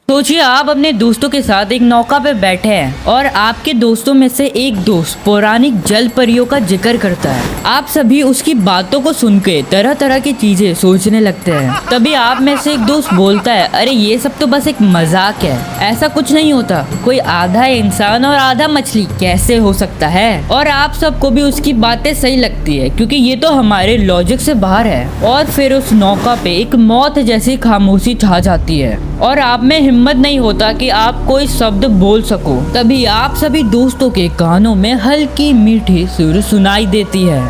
सोचिए आप अपने दोस्तों के साथ एक नौका पे बैठे हैं और आपके दोस्तों में से एक दोस्त पौराणिक जल परियों का जिक्र करता है। आप सभी उसकी बातों को सुन के तरह तरह की चीजें सोचने लगते हैं। तभी आप में से एक दोस्त बोलता है, अरे ये सब तो बस एक मजाक है, ऐसा कुछ नहीं होता, कोई आधा इंसान और आधा मछली कैसे हो सकता है। और आप सबको भी उसकी बातें सही लगती है क्योंकि ये तो हमारे लॉजिक से बाहर है। और फिर उस नौका पे एक मौत जैसी खामोशी छा जाती है और आप में हिम्मत नहीं होता कि आप कोई शब्द बोल सको। तभी आप सभी दोस्तों के कानों में हल्की मीठी सुर सुनाई देती है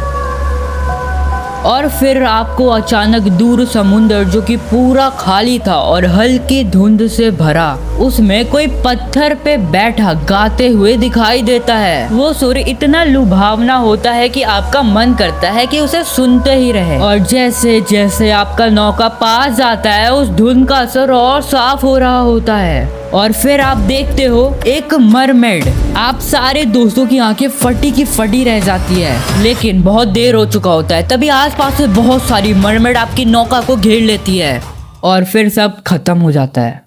और फिर आपको अचानक दूर समुंदर जो कि पूरा खाली था और हल्की धुंध से भरा, उसमें कोई पत्थर पे बैठा गाते हुए दिखाई देता है। वो सुर इतना लुभावना होता है कि आपका मन करता है कि उसे सुनते ही रहे। और जैसे जैसे आपका नौका पास जाता है उस धुंध का असर और साफ हो रहा होता है और फिर आप देखते हो एक मरमेड। आप सारे दोस्तों की आंखें फटी की फटी रह जाती है, लेकिन बहुत देर हो चुका होता है। तभी आसपास से बहुत सारी मरमेड आपकी नौका को घेर लेती है और फिर सब खत्म हो जाता है।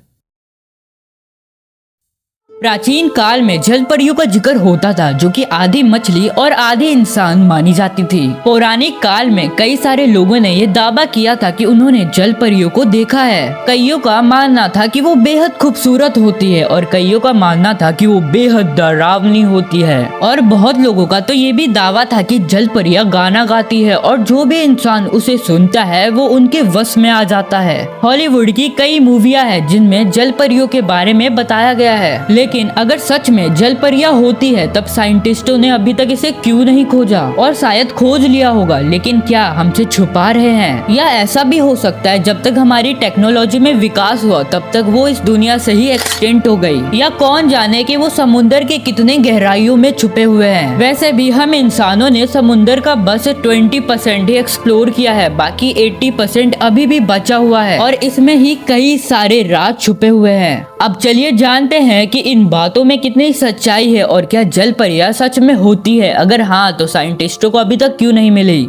प्राचीन काल में जल परियों का जिक्र होता था जो कि आधी मछली और आधी इंसान मानी जाती थी। पौराणिक काल में कई सारे लोगों ने ये दावा किया था कि उन्होंने जल परियों को देखा है। कईयों का मानना था कि वो बेहद खूबसूरत होती है और कईयों का मानना था कि वो बेहद डरावनी होती है। और बहुत लोगों का तो ये भी दावा था कि जल परियां गाना गाती है और जो भी इंसान उसे सुनता है वो उनके वश में आ जाता है। हॉलीवुड की कई मूवियां हैं जिनमें जल परियों के बारे में बताया गया है। लेकिन अगर सच में जल परियां होती है तब साइंटिस्टों ने अभी तक इसे क्यों नहीं खोजा, और शायद खोज लिया होगा लेकिन क्या हमसे छुपा रहे हैं। या ऐसा भी हो सकता है जब तक हमारी टेक्नोलॉजी में विकास हुआ तब तक वो इस दुनिया से ही एक्सटेंट हो गई, या कौन जाने कि वो समुंदर के कितने गहराइयों में छुपे हुए हैं। वैसे भी हम इंसानों ने समुंदर का बस 20% ही एक्सप्लोर किया है, बाकी 80% अभी भी बचा हुआ है और इसमें ही कई सारे राज छुपे हुए हैं। अब चलिए जानते हैं कि इन बातों में कितनी सच्चाई है और क्या जल परियां सच में होती है। अगर हाँ तो साइंटिस्टों को अभी तक क्यों नहीं मिली।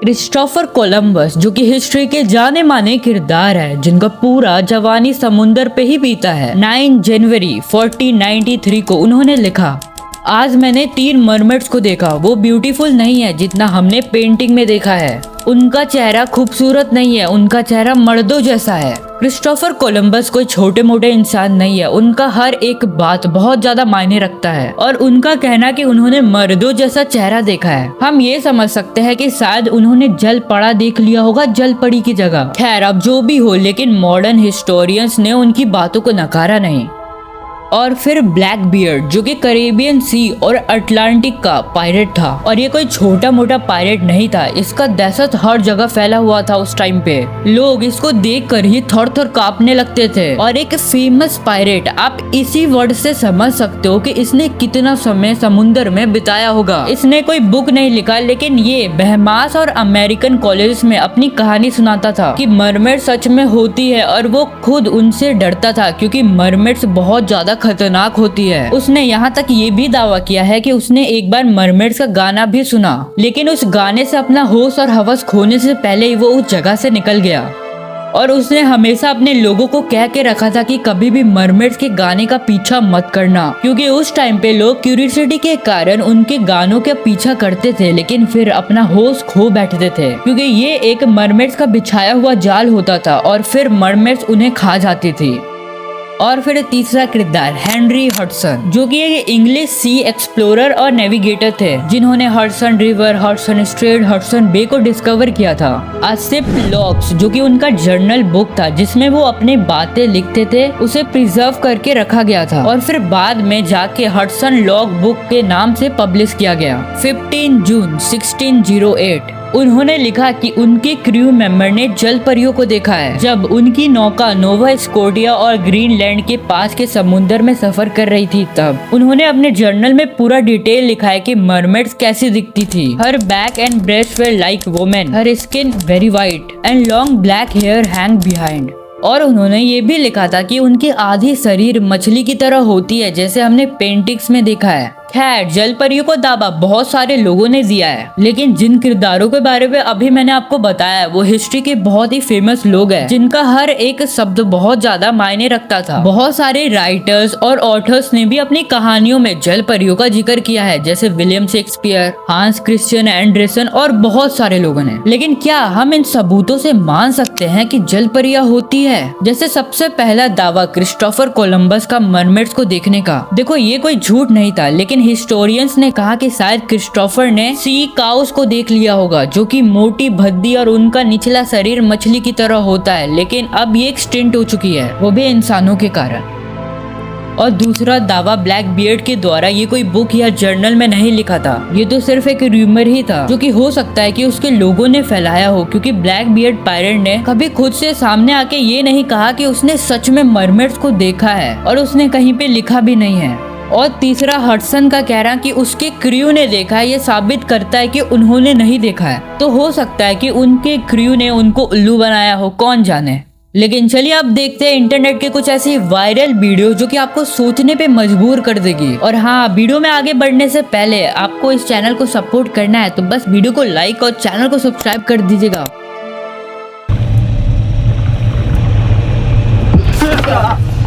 क्रिस्टोफर कोलंबस जो कि हिस्ट्री के जाने माने किरदार है जिनका पूरा जवानी समुंदर पे ही बीता है, 9 जनवरी 1493 को उन्होंने लिखा, आज मैंने 3 मरमेड्स को देखा। वो ब्यूटीफुल नहीं है जितना हमने पेंटिंग में देखा है। उनका चेहरा खूबसूरत नहीं है, उनका चेहरा मर्दों जैसा है। क्रिस्टोफर कोलंबस कोई छोटे मोटे इंसान नहीं है, उनका हर एक बात बहुत ज्यादा मायने रखता है और उनका कहना कि उन्होंने मर्दों जैसा चेहरा देखा है, हम ये समझ सकते हैं कि शायद उन्होंने जल पड़ा देख लिया होगा जल पड़ी की जगह। खैर अब जो भी हो, लेकिन मॉडर्न हिस्टोरियंस ने उनकी बातों को नकारा नहीं। और फिर ब्लैक बियर्ड जो कि कैरेबियन सी और अटलांटिक का पायरेट था, और ये कोई छोटा मोटा पायरेट नहीं था, इसका दहशत हर जगह फैला हुआ था उस टाइम पे। लोग इसको देखकर ही थर थर कांपने लगते थे। और एक फेमस पायरेट, आप इसी वर्ड से समझ सकते हो कि इसने कितना समय समुंदर में बिताया होगा। इसने कोई बुक नहीं लिखा, लेकिन ये बहमास और अमेरिकन कॉलेज में अपनी कहानी सुनाता था कि मरमेड सच में होती है और वो खुद उनसे डरता था क्योंकि मरमेड्स बहुत ज्यादा खतरनाक होती है। उसने यहाँ तक ये भी दावा किया है कि उसने एक बार मरमेड्स का गाना भी सुना, लेकिन उस गाने से अपना होश और हवस खोने से पहले ही वो उस जगह से निकल गया। और उसने हमेशा अपने लोगों को कह के रखा था कि कभी भी मरमेड्स के गाने का पीछा मत करना, क्योंकि उस टाइम पे लोग क्यूरियोसिटी के कारण उनके गानों का पीछा करते थे लेकिन फिर अपना होश खो बैठते थे, क्योंकि ये एक मरमेड्स का बिछाया हुआ जाल होता था और फिर मरमेड्स उन्हें खा जाती थी। और फिर तीसरा किरदार हेनरी हडसन जो कि एक इंग्लिश सी एक्सप्लोरर और नेविगेटर थे जिन्होंने Hudson River, Hudson Strait, Hudson Bay को डिस्कवर किया था। अ शिप लॉग्स जो कि उनका जर्नल बुक था जिसमें वो अपने बातें लिखते थे, उसे प्रिजर्व करके रखा गया था और फिर बाद में जाके हडसन लॉग बुक के नाम से पब्लिश किया गया। 15 जून 1608 उन्होंने लिखा कि उनके क्रू मेंबर ने जल परियों को देखा है जब उनकी नौका नोवा स्कोटिया और ग्रीनलैंड के पास के समुद्र में सफर कर रही थी। तब उन्होंने अपने जर्नल में पूरा डिटेल लिखा है कि मरमेड्स कैसी दिखती थी। Her back and breast were like women, her skin very white and long black hair hang behind. और उन्होंने ये भी लिखा था कि उनकी आधी शरीर मछली की तरह होती है जैसे हमने पेंटिंग्स में देखा है। खैर, जल परियों को दावा बहुत सारे लोगों ने दिया है, लेकिन जिन किरदारों के बारे में अभी मैंने आपको बताया वो हिस्ट्री के बहुत ही फेमस लोग हैं, जिनका हर एक शब्द बहुत ज्यादा मायने रखता था। बहुत सारे राइटर्स और ऑथर्स ने भी अपनी कहानियों में जल परियों का जिक्र किया है, जैसे William Shakespeare, Hans Christian Anderson और बहुत सारे लोगों ने। लेकिन क्या हम इन सबूतों से मान सकते हैं कि जल परियां होती है? जैसे सबसे पहला दावा क्रिस्टोफर कोलंबस का मरमेड्स को देखने का। देखो, ये कोई झूठ नहीं था, लेकिन हिस्टोरियंस ने कहा कि शायद क्रिस्टोफर ने सी काउस को देख लिया होगा, जो कि मोटी भद्दी और उनका निचला शरीर मछली की तरह होता है, लेकिन अब ये एक्सटिंक्ट हो चुकी है, वो भी इंसानों के कारण। और दूसरा दावा ब्लैक बियर्ड के द्वारा ये कोई बुक या जर्नल में नहीं लिखा था, ये तो सिर्फ एक रूमर ही था, जो कि हो सकता है कि उसके लोगों ने फैलाया हो, क्योंकि ब्लैक बियर्ड पायरेट ने कभी खुद से सामने आके ये नहीं कहा कि उसने सच में मरमेड्स को देखा है, और उसने कहीं पे लिखा भी नहीं है। और तीसरा हडसन का कहना कि उसके क्रू ने देखा है, ये साबित करता है कि उन्होंने नहीं देखा है। तो हो सकता है कि उनके क्रू ने उनको उल्लू बनाया हो, कौन जाने। लेकिन चलिए अब देखते हैं इंटरनेट के कुछ ऐसी वायरल वीडियो जो कि आपको सोचने पे मजबूर कर देगी। और हाँ, वीडियो में आगे बढ़ने से पहले आपको इस चैनल को सपोर्ट करना है तो बस वीडियो को लाइक और चैनल को सब्सक्राइब कर दीजिएगा।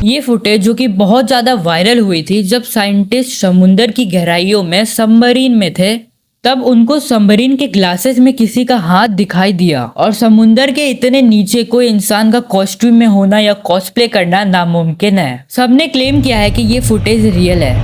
ये फुटेज जो कि बहुत ज्यादा वायरल हुई थी जब साइंटिस्ट समुंदर की गहराइयों में सबमरीन में थे, तब उनको सबमरीन के ग्लासेस में किसी का हाथ दिखाई दिया, और समुंदर के इतने नीचे कोई इंसान का कॉस्ट्यूम में होना या कॉस्प्ले करना नामुमकिन है। सबने क्लेम किया है कि ये फुटेज रियल है।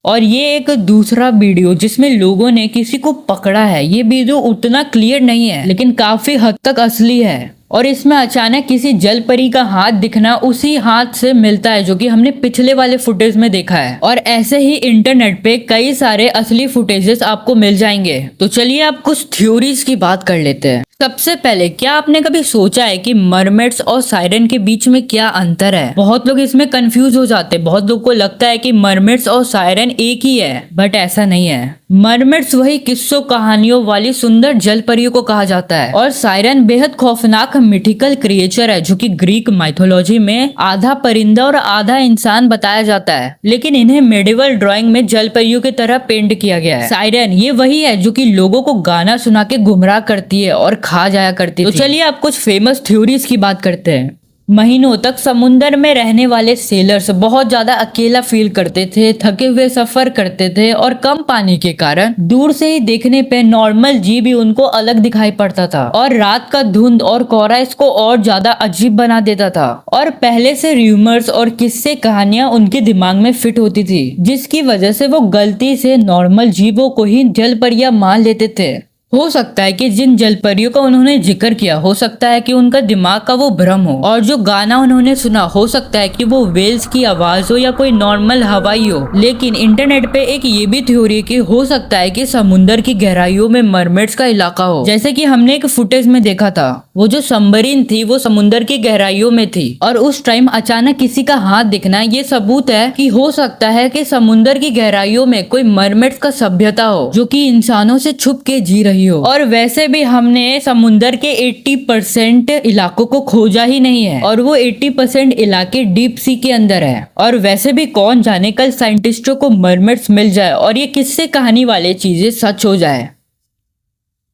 और ये एक दूसरा वीडियो जिसमें लोगों ने किसी को पकड़ा है, ये वीडियो उतना क्लियर नहीं है लेकिन काफी हद तक असली है। और इसमें अचानक किसी जल परी का हाथ दिखना उसी हाथ से मिलता है जो कि हमने पिछले वाले फुटेज में देखा है। और ऐसे ही इंटरनेट पे कई सारे असली फुटेजेस आपको मिल जाएंगे। तो चलिए अब कुछ थ्योरीज की बात कर लेते हैं। सबसे पहले, क्या आपने कभी सोचा है कि मरमेड्स और सायरन के बीच में क्या अंतर है? बहुत लोग इसमें कंफ्यूज हो जाते हैं। बहुत लोग को लगता है कि मरमेड्स और सायरन एक ही है, बट ऐसा नहीं है। मरमेड्स वही किस्सों कहानियों वाली सुंदर जल परियों को कहा जाता है, और सायरन बेहद खौफनाक मिथिकल क्रिएचर है जो कि ग्रीक माइथोलॉजी में आधा परिंदा और आधा इंसान बताया जाता है, लेकिन इन्हें मेडिवल ड्राइंग में जल परियों की तरह पेंट किया गया है। सायरन ये वही है जो कि लोगों को गाना सुना के गुमराह करती है और खा जाया करती है। तो चलिए अब कुछ फेमस थ्योरीज की बात करते हैं। महीनों तक समुंदर में रहने वाले सेलर्स बहुत ज्यादा अकेला फील करते थे, थके हुए सफर करते थे, और कम पानी के कारण दूर से ही देखने पे नॉर्मल जीव भी उनको अलग दिखाई पड़ता था, और रात का धुंध और कोहरा इसको और ज्यादा अजीब बना देता था। और पहले से र्यूमर्स और किस्से कहानियां उनके दिमाग में फिट होती थी, जिसकी वजह से वो गलती से नॉर्मल जीवों को ही जल परियां मान लेते थे। हो सकता है कि जिन जलपरियों का उन्होंने जिक्र किया, हो सकता है कि उनका दिमाग का वो भ्रम हो, और जो गाना उन्होंने सुना हो सकता है कि वो वेल्स की आवाज हो या कोई नॉर्मल हवाई हो। लेकिन इंटरनेट पे एक ये भी थ्योरी कि हो सकता है कि समुंदर की गहराइयों में मरमेड्स का इलाका हो, जैसे कि हमने एक फुटेज में देखा था। वो जो सबमरीन थी वो समुंदर की गहराइयों में थी, और उस टाइम अचानक किसी का हाथ दिखना ये सबूत है कि हो सकता है कि समुंदर की गहराइयों में कोई मरमेड्स का सभ्यता हो जो कि इंसानों से छुप के जी रही हो। और वैसे भी हमने समुंदर के 80% इलाकों को खोजा ही नहीं है, और वो 80% इलाके डीप सी के अंदर है। और वैसे भी कौन जाने कल साइंटिस्टों को मरमेड्स मिल जाए और ये किस्से कहानी वाले चीजें सच हो जाए।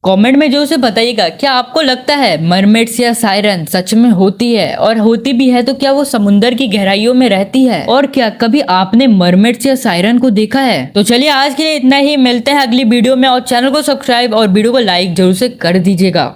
कमेंट में जो से बताइएगा, क्या आपको लगता है मरमेड्स या सायरन सच में होती है, और होती भी है तो क्या वो समुंदर की गहराइयों में रहती है, और क्या कभी आपने मरमेड्स या सायरन को देखा है? तो चलिए आज के लिए इतना ही, मिलते हैं अगली वीडियो में, और चैनल को सब्सक्राइब और वीडियो को लाइक जरूर से कर दीजिएगा।